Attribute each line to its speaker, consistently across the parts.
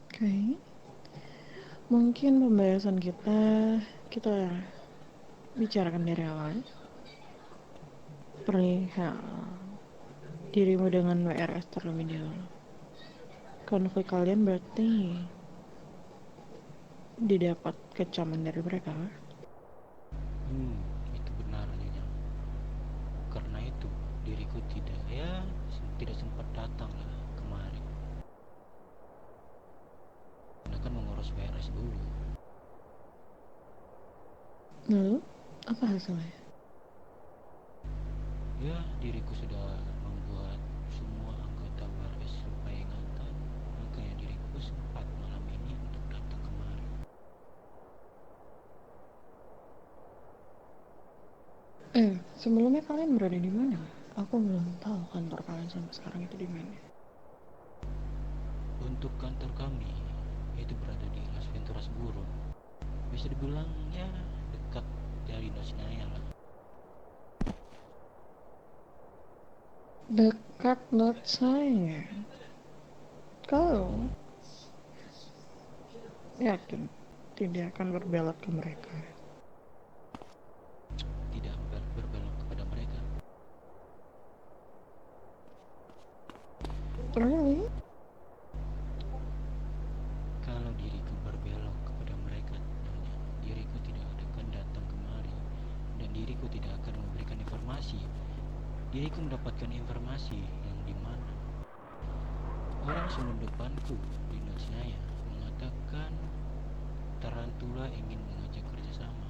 Speaker 1: Oke, mungkin pembahasan kita bicarakan dari awal perihal dirimu dengan WRS terlebih dahulu. Konflik kalian berarti didapat kecaman dari mereka.
Speaker 2: Itu benar Nyonya. Karena itu diriku tidak sempat datang lah kemarin. Karena kan mengurus beres dulu.
Speaker 1: Lalu, apa hasilnya?
Speaker 2: Ya, diriku sudah membuat semua anggota beres lupa ingatan. Makanya diriku sempat malam ini untuk datang kemari.
Speaker 1: Sebelumnya kalian berada di mana? Aku belum tahu kantor kalian sampai sekarang itu di mana.
Speaker 2: Untuk kantor kami, itu berada di Las Venturas Burun. Bisa dibilang ya dekat dari Nosnaya lah.
Speaker 1: Dekat not saya. Kau yakin tidak akan berbelok ke mereka?
Speaker 2: Tidak berbelok kepada mereka.
Speaker 1: Really?
Speaker 2: Kalau diriku berbelok kepada mereka, Nyonya, diriku tidak akan datang kemari, dan diriku tidak akan memberikan informasi. Diriku mendapatkan informasi yang dimana orang sebelum depanku di Nosnaya mengatakan Tarantula ingin mengajak kerjasama,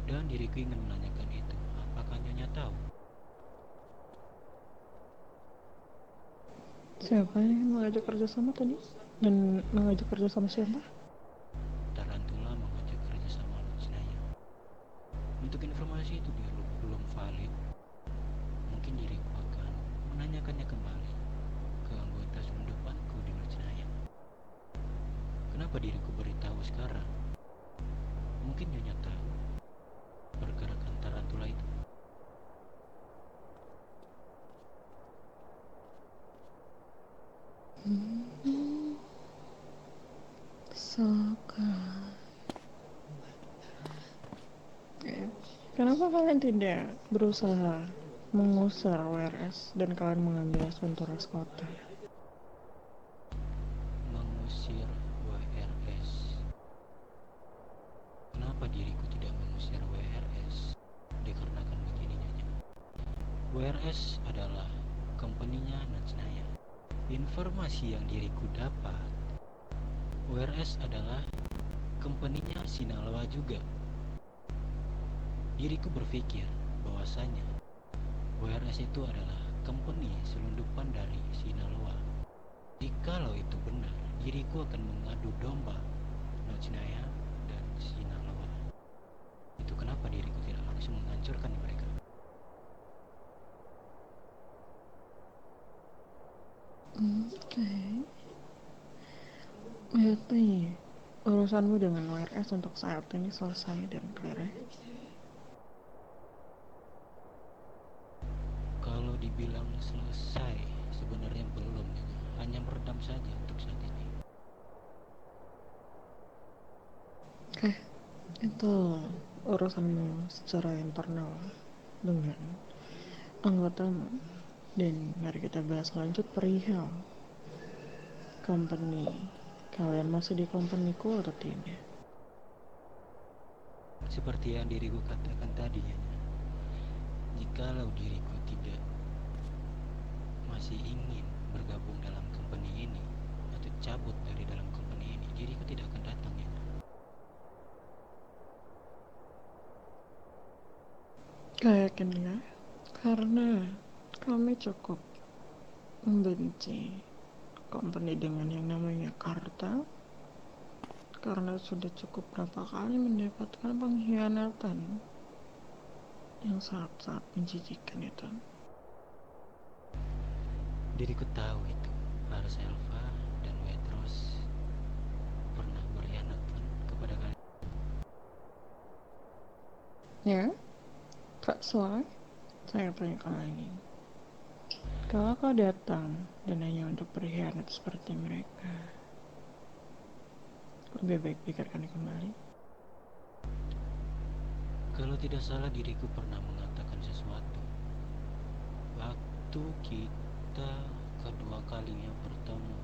Speaker 2: dan diriku ingin menanyakan itu. Apakah Nyonya tahu?
Speaker 1: Siapa yang mengajak kerjasama tadi? Dan mengajak kerjasama siapa?
Speaker 2: Tarantula mengajak kerjasama Nosnaya. Untuk informasi itu dia belum valid. Mungkin diriku akan menanyakannya kembali ke anggota sundupanku di Nosnaya. Kenapa diriku beritahu sekarang? Mungkin Nyonya tahu pergerakan tarantula itu.
Speaker 1: Saka. Kenapa kalian tidak berusaha mengusir WRS dan kalian mengambil Venturas Kota?
Speaker 2: Mengusir WRS. Kenapa diriku tidak mengusir WRS? Dikarenakan begini Nyonya. WRS adalah company-nya Najnaya. Informasi yang diriku dapat, WRS adalah company-nya Sinaloa juga. Diriku berpikir bahwasanya WRS itu adalah company selundupan dari Sinaloa. Jikalau itu benar, diriku akan mengadu domba Najnaya dan Sinaloa. Itu kenapa diriku tidak langsung menghancurkan mereka.
Speaker 1: Oke. Berarti urusanmu dengan WRS untuk saat ini selesai dan clear.
Speaker 2: Kalau dibilang selesai, sebenarnya belum. Hanya meredam saja untuk saat ini.
Speaker 1: Oke, itu urusanmu secara internal dengan anggotamu. Dan mari kita bahas lanjut perihal company. Kalian masih di companyku atau tidak?
Speaker 2: Seperti yang diriku katakan tadi ya. Jikalau diriku tidak masih ingin bergabung dalam company ini atau cabut dari dalam company ini, diriku tidak akan datang ya.
Speaker 1: Kayak ya, karena kami cukup membenci company dengan yang namanya Karta karena sudah cukup berapa kali mendapatkan pengkhianatan yang sangat-sangat menjijikan itu.
Speaker 2: Diriku tahu itu. Harus Elva dan Wetros pernah berkhianat kepada kalian.
Speaker 1: Ya, Kak Soalnya saya tanyakan lagi. Kalau kau datang dan hanya untuk berkhianat seperti mereka, lebih baik pikirkan kembali.
Speaker 2: Kalau tidak salah diriku pernah mengatakan sesuatu. Waktu kita kedua kalinya bertemu,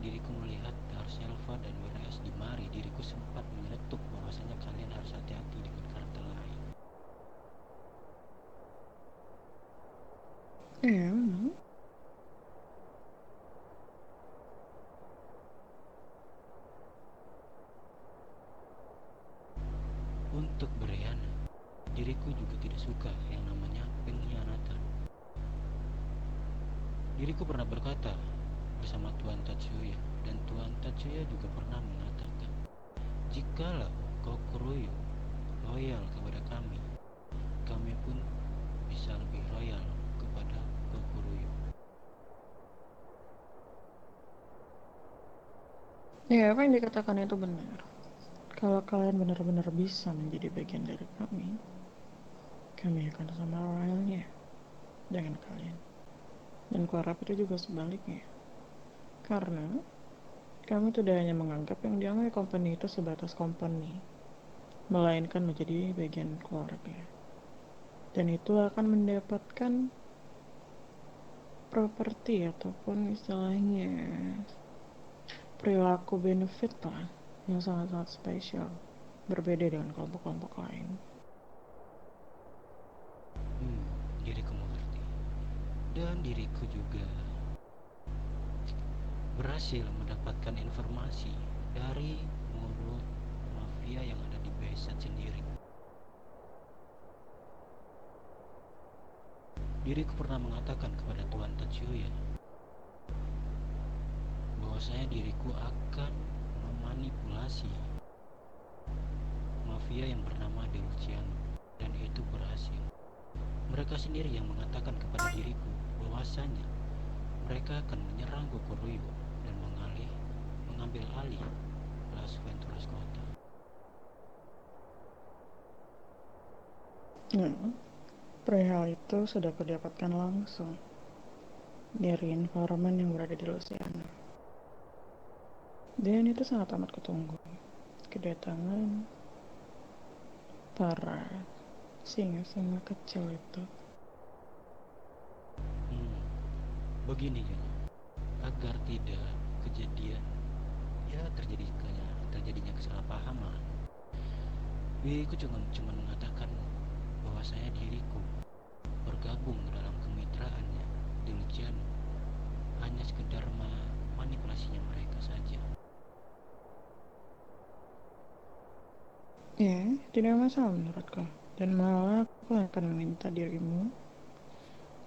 Speaker 2: diriku melihat Arselva dan WRS di mari. Diriku sempat menyeletuk bahwasanya kalian harus hati-hati dengan karakter lain.
Speaker 1: Memang.
Speaker 2: Untuk berkhianat, diriku juga tidak suka yang namanya pengkhianatan. Diriku pernah berkata bersama Tuan Tatsuya, dan Tuan Tatsuya juga pernah mengatakan, jikalau Kokuroyo loyal kepada kami, kami pun bisa lebih loyal kepada Kokuroyo.
Speaker 1: Ya, apa yang dikatakan itu benar. Kalau kalian benar-benar bisa menjadi bagian dari kami akan sama royalnya dengan kalian. Dan kuharap itu juga sebaliknya. Karena kami tidak hanya menganggap yang dianggap company itu sebatas company, melainkan menjadi bagian keluarga. Dan itu akan mendapatkan properti ataupun istilahnya perilaku benefit lah yang sangat-sangat spesial, berbeda dengan kelompok-kelompok lain.
Speaker 2: Diriku mengerti. Dan diriku juga berhasil mendapatkan informasi dari mulut mafia yang ada di Besat sendiri. Diriku pernah mengatakan kepada Tuan Tatsuya bahwasanya diriku akan memanipulasi mafia yang bernama De Luciano, dan itu berhasil. Mereka sendiri yang mengatakan kepada diriku bahwasanya mereka akan menyerang Gokuryeo dan mengambil alih Las Venturas Kota.
Speaker 1: Nah, perihal itu sudah kudapatkan langsung dari informan yang berada di Luciana. Dan itu sangat amat kutunggu kedatangan para singa-singa kecil itu.
Speaker 2: Begini ya, agar tidak kejadian terjadinya kesalahpahaman, diriku cuma mengatakan bahwasanya diriku bergabung dalam kemitraannya De Luciano hanya sekedar manipulasinya mereka saja.
Speaker 1: Ya, tidak masalah menurutku. Dan malah aku akan meminta dirimu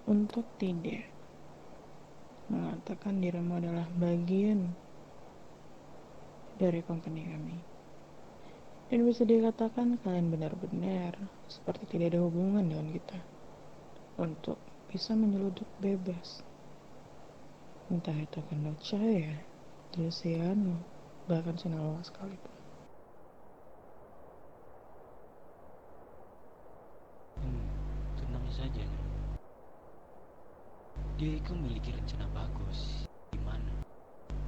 Speaker 1: untuk tidak mengatakan dirimu adalah bagian dari company kami. Dan bisa dikatakan kalian benar-benar seperti tidak ada hubungan dengan kita untuk bisa menyeluduk bebas. Entah itu Cahaya, Luciano, bahkan Sinaloa sekalipun.
Speaker 2: Tenang saja, diriku memiliki rencana bagus, di mana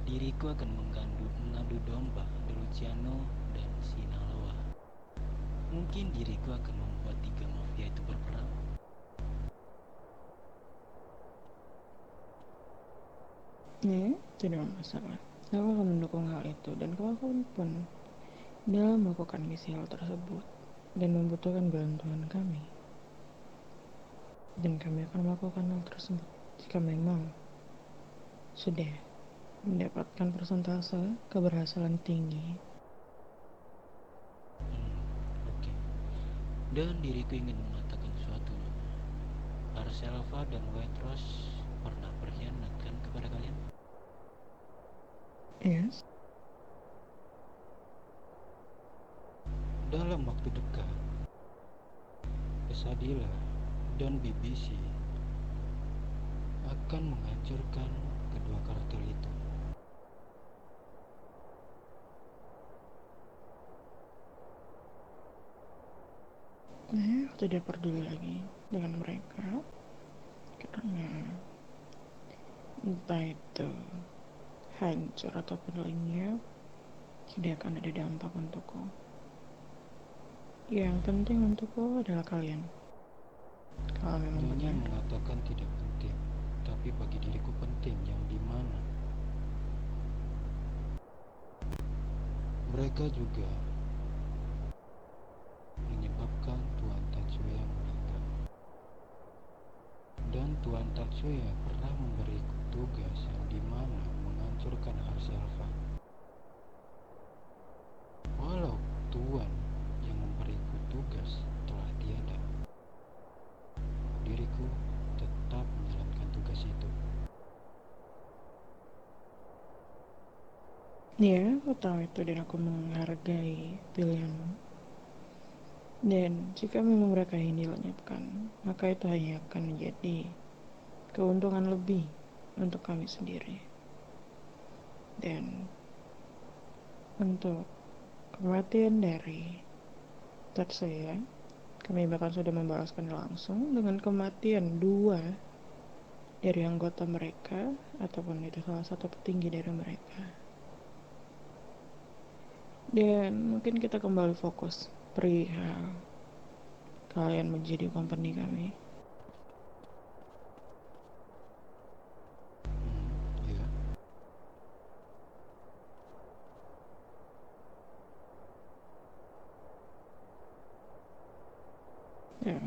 Speaker 2: diriku akan mengadu domba De Luciano dan Sinaloa. Mungkin diriku akan membuat 3 mafia itu berperang.
Speaker 1: Ya, tidak masalah. Aku akan mendukung hal itu dan kalau kau pun dalam melakukan misi hal tersebut dan membutuhkan bantuan kami. Dan kami akan melakukan hal tersebut jika memang sudah mendapatkan persentase keberhasilan tinggi.
Speaker 2: Oke. Dan diriku ingin mengatakan sesuatu. Arselva dan Wetros pernah berkhianat kan kepada kalian?
Speaker 1: Yes.
Speaker 2: Dalam waktu dekat, Pesadilla dan BBC akan menghancurkan kedua kartel itu.
Speaker 1: Aku tidak peduli lagi dengan mereka. karena entah itu hancur ataupun lenyap, tidak akan ada dampak untukku. Yang penting untukku adalah kalian. Kalau memang
Speaker 2: Nyonya
Speaker 1: benar,
Speaker 2: mengatakan tidak penting, tapi bagi diriku penting. Yang dimana mereka juga menyebabkan Tuan Tatsuya meninggal. Dan Tuan Tatsuya pernah memberiku tugas yang dimana menghancurkan Ars Elva. Walau Tuan yang memberiku tugas telah tiada, diriku tetap menjalankan tugas itu.
Speaker 1: ya, aku tahu itu dan aku menghargai pilihanmu. Dan jika memang mereka ini dilenyapkan, maka itu hanya akan menjadi keuntungan lebih untuk kami sendiri. Dan untuk kematian dari Tatsuya, kami bahkan sudah membalaskan langsung dengan kematian 2 dari anggota mereka, ataupun itu salah satu petinggi dari mereka. Dan mungkin kita kembali fokus perihal kalian menjadi company kami.
Speaker 2: Ya.
Speaker 1: Ya,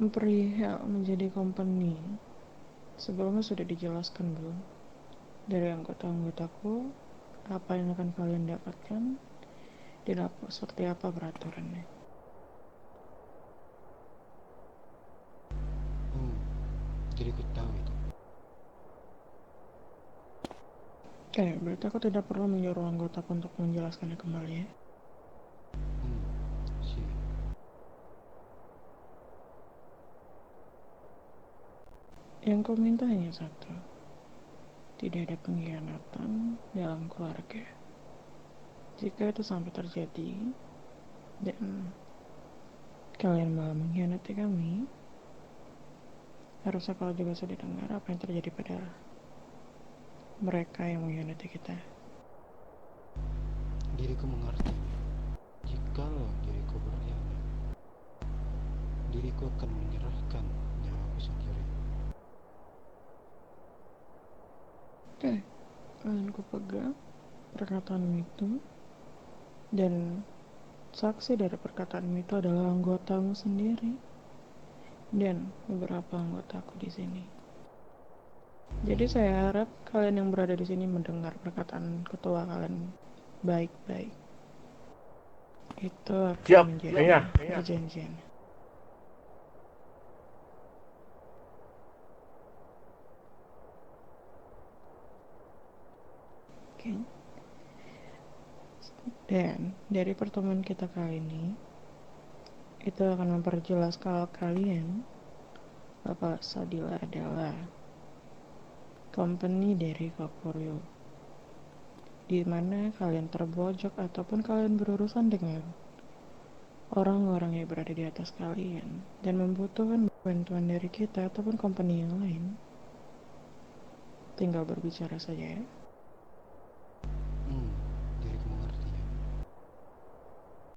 Speaker 1: perihal menjadi company sebelumnya sudah dijelaskan belum dari anggota-anggotaku apa yang akan kalian dapatkan dan seperti apa peraturannya.
Speaker 2: Diriku tahu itu.
Speaker 1: Oke, berarti aku tidak perlu menyuruh anggotaku untuk menjelaskannya kembali ya.
Speaker 2: Siap.
Speaker 1: Yang ku minta hanya satu, tidak ada pengkhianatan dalam keluarga. Jika itu sampai terjadi dan kalian malah mengkhianati kami, harusnya kau juga sudah dengar apa yang terjadi pada mereka yang mengkhianati kita.
Speaker 2: Diriku mengerti. Jikalau diriku berkhianat, diriku akan menyerahkan nyawaku sendiri.
Speaker 1: Oke, kalian ku pegang perkataan itu, dan saksi dari perkataan itu adalah anggotamu sendiri dan beberapa anggotaku di sini. Jadi saya harap kalian yang berada di sini mendengar perkataan ketua kalian baik-baik. Itu akan menjadi perjanjian. Oke. Dan dari pertemuan kita kali ini, itu akan memperjelas kalau kalian, Bapak Sadila adalah company dari Vaporeon, di mana kalian terbojok ataupun kalian berurusan dengan orang-orang yang berada di atas kalian dan membutuhkan bantuan dari kita ataupun company yang lain, tinggal berbicara saja ya.